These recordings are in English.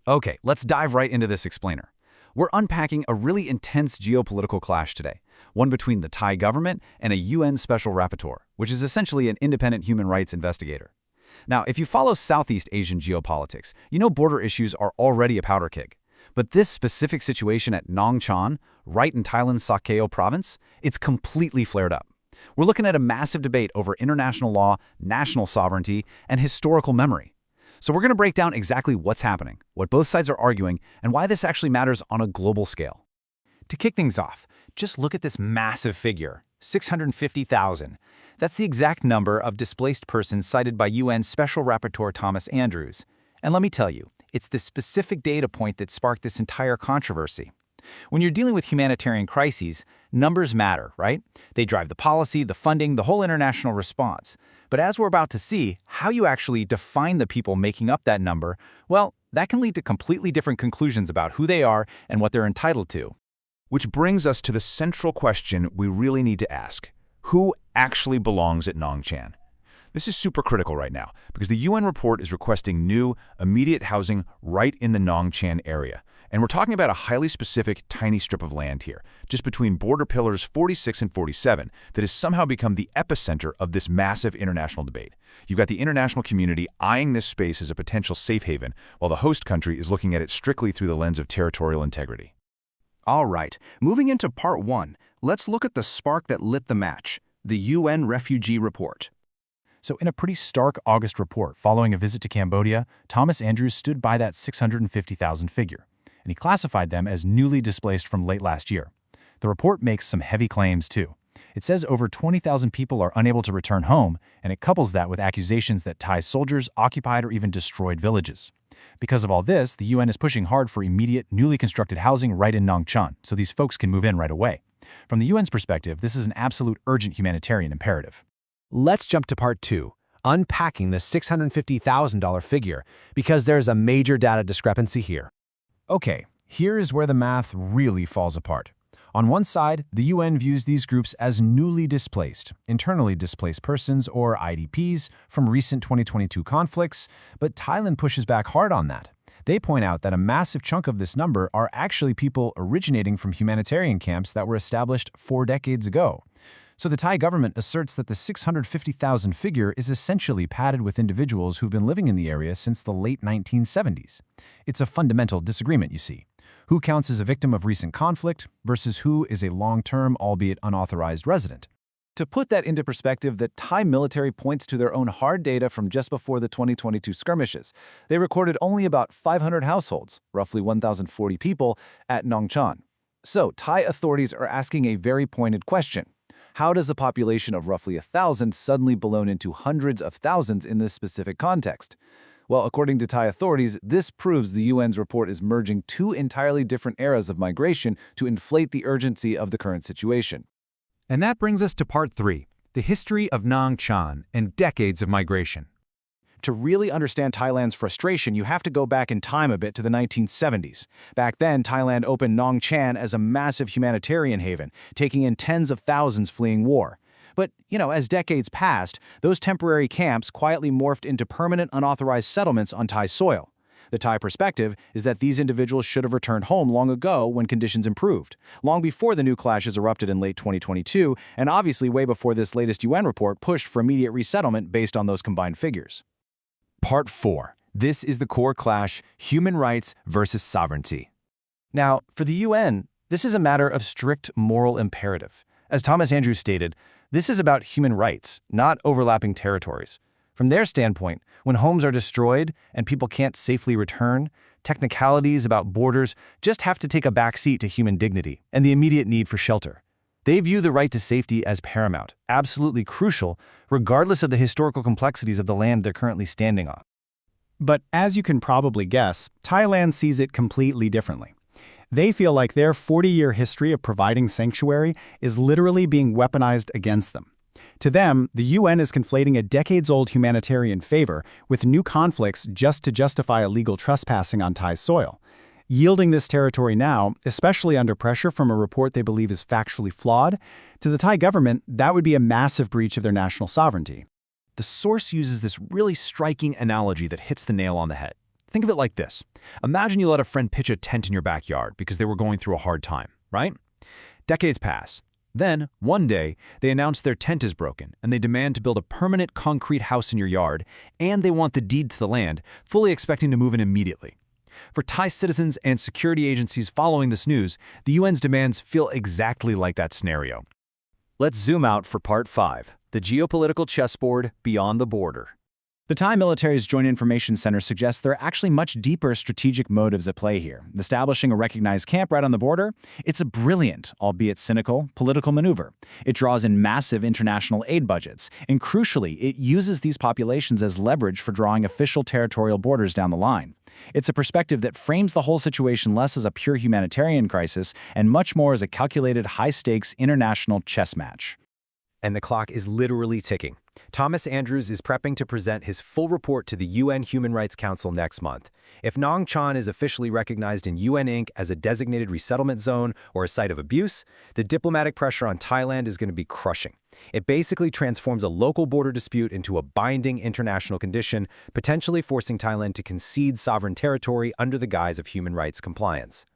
Okay, let's dive right into this explainer. We're unpacking a really intense geopolitical clash today, one between the Thai government and a UN Special Rapporteur, which is essentially an independent human rights investigator. Now, if you follow Southeast Asian geopolitics, you know border issues are already a powder keg. But this specific situation at Nong, right in Thailand's Sakeo province, it's completely flared up. We're looking at a massive debate over international law, national sovereignty, and historical memory. So we're going to break down exactly what's happening, what both sides are arguing, and why this actually matters on a global scale. To kick things off, just look at this massive figure, 650,000. That's the exact number of displaced persons cited by UN Special Rapporteur Thomas Andrews. And let me tell you, it's this specific data point that sparked this entire controversy. When you're dealing with humanitarian crises, numbers matter, right? They drive the policy, the funding, the whole international response. But as we're about to see, how you actually define the people making up that number, well, that can lead to completely different conclusions about who they are and what they're entitled to. Which brings us to the central question we really need to ask. Who actually belongs at Nong? This is super critical right now because the UN report is requesting new, immediate housing right in the Nong area. And we're talking about a highly specific, tiny strip of land here, just between border pillars 46 and 47, that has somehow become the epicenter of this massive international debate. You've got the international community eyeing this space as a potential safe haven, while the host country is looking at it strictly through the lens of territorial integrity. All right, moving into part one, let's look at the spark that lit the match, the UN Refugee Report. So in a pretty stark August report following a visit to Cambodia, Thomas Andrews stood by that 650,000 figure, and he classified them as newly displaced from late last year. The report makes some heavy claims, too. It says over 20,000 people are unable to return home, and it couples that with accusations that Thai soldiers occupied or even destroyed villages. Because of all this, the UN is pushing hard for immediate, newly constructed housing right in Nong, so these folks can move in right away. From the UN's perspective, this is an absolute urgent humanitarian imperative. Let's jump to part two, unpacking the $650,000 figure, because there's a major data discrepancy here. Okay, here is where the math really falls apart. On one side, the UN views these groups as newly displaced, internally displaced persons or IDPs from recent 2022 conflicts, but Thailand pushes back hard on that. They point out that a massive chunk of this number are actually people originating from humanitarian camps that were established 4 decades ago. So the Thai government asserts that the 650,000 figure is essentially padded with individuals who've been living in the area since the late 1970s. It's a fundamental disagreement, you see. Who counts as a victim of recent conflict versus who is a long-term, albeit unauthorized resident? To put that into perspective, the Thai military points to their own hard data from just before the 2022 skirmishes. They recorded only about 500 households, roughly 1,040 people, at Nong. So Thai authorities are asking a very pointed question. How does a population of roughly 1,000 suddenly balloon into hundreds of thousands in this specific context? Well, according to Thai authorities, this proves the UN's report is merging 2 entirely different eras of migration to inflate the urgency of the current situation. And that brings us to part 3, the history of Nong and decades of migration. To really understand Thailand's frustration, you have to go back in time a bit to the 1970s. Back then, Thailand opened Nong as a massive humanitarian haven, taking in tens of thousands fleeing war. But, as decades passed, those temporary camps quietly morphed into permanent unauthorized settlements on Thai soil. The Thai perspective is that these individuals should have returned home long ago when conditions improved, long before the new clashes erupted in late 2022, and obviously way before this latest UN report pushed for immediate resettlement based on those combined figures. Part 4. This is the core clash, human rights versus sovereignty. Now, for the UN, this is a matter of strict moral imperative. As Thomas Andrews stated, this is about human rights, not overlapping territories. From their standpoint, when homes are destroyed and people can't safely return, technicalities about borders just have to take a back seat to human dignity and the immediate need for shelter. They view the right to safety as paramount, absolutely crucial, regardless of the historical complexities of the land they're currently standing on. But as you can probably guess, Thailand sees it completely differently. They feel like their 40-year history of providing sanctuary is literally being weaponized against them. To them, the UN is conflating a decades-old humanitarian favor with new conflicts just to justify illegal trespassing on Thai soil. Yielding this territory now, especially under pressure from a report they believe is factually flawed, to the Thai government, that would be a massive breach of their national sovereignty. The source uses this really striking analogy that hits the nail on the head. Think of it like this. Imagine you let a friend pitch a tent in your backyard because they were going through a hard time, right? Decades pass. Then, one day, they announce their tent is broken and they demand to build a permanent concrete house in your yard, and they want the deed to the land, fully expecting to move in immediately. For Thai citizens and security agencies following this news, the UN's demands feel exactly like that scenario. Let's zoom out for Part 5, the geopolitical chessboard beyond the border. The Thai military's Joint Information Center suggests there are actually much deeper strategic motives at play here. Establishing a recognized camp right on the border, it's a brilliant, albeit cynical, political maneuver. It draws in massive international aid budgets, and crucially, it uses these populations as leverage for drawing official territorial borders down the line. It's a perspective that frames the whole situation less as a pure humanitarian crisis and much more as a calculated, high-stakes international chess match. And the clock is literally ticking. Thomas Andrews is prepping to present his full report to the UN Human Rights Council next month. If Nong Chan is officially recognized in UN Inc. as a designated resettlement zone or a site of abuse, the diplomatic pressure on Thailand is going to be crushing. It basically transforms a local border dispute into a binding international condition, potentially forcing Thailand to concede sovereign territory under the guise of human rights compliance.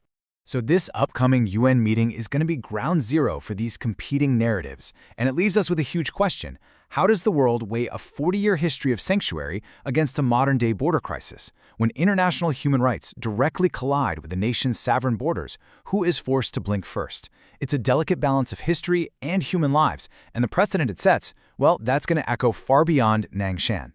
So this upcoming UN meeting is going to be ground zero for these competing narratives, and it leaves us with a huge question. How does the world weigh a 40-year history of sanctuary against a modern-day border crisis? When international human rights directly collide with a nation's sovereign borders, who is forced to blink first? It's a delicate balance of history and human lives, and the precedent it sets, well, that's going to echo far beyond Nong Chan.